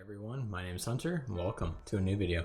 everyone, my name is Hunter and welcome to a new video.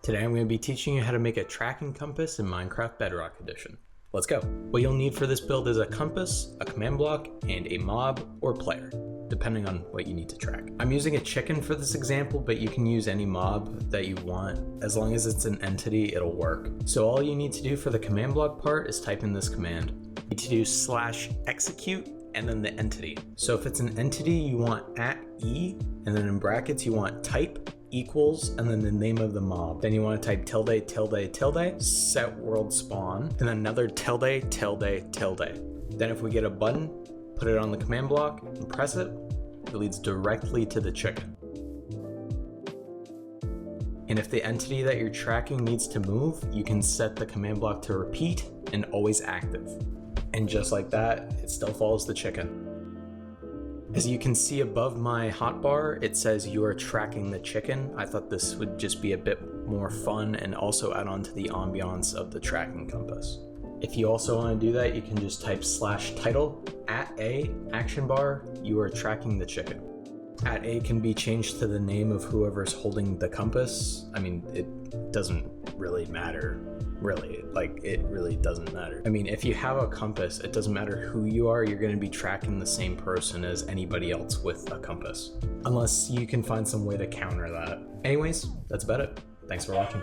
Today I'm going to be teaching you how to make a tracking compass in Minecraft Bedrock Edition. Let's go. What you'll need for this build is a compass, a command block, and a mob or player, depending on what you need to track. I'm using a chicken for this example, but you can use any mob that you want. As long as it's an entity, it'll work. So all you need to do for the command block part is type in this command. You need to do /execute and then the entity. So if it's an entity, you want @e, and then in brackets you want type equals and then the name of the mob. Then you want to type tilde tilde tilde set world spawn and then another tilde tilde tilde. Then if we get a button, put it on the command block and press it, it leads directly to the chicken. And if the entity that you're tracking needs to move, you can set the command block to repeat and always active. And just like that, it still follows the chicken. As you can see above my hotbar, it says you are tracking the chicken. I thought this would just be a bit more fun and also add on to the ambiance of the tracking compass. If you also want to do that, you can just type /title @a action bar, you are tracking the chicken. @a can be changed to the name of whoever's holding the compass. I mean, it doesn't really matter. It really doesn't matter. I mean, if you have a compass, it doesn't matter who you are, you're going to be tracking the same person as anybody else with a compass. Unless you can find some way to counter that. Anyways, that's about it. Thanks for watching.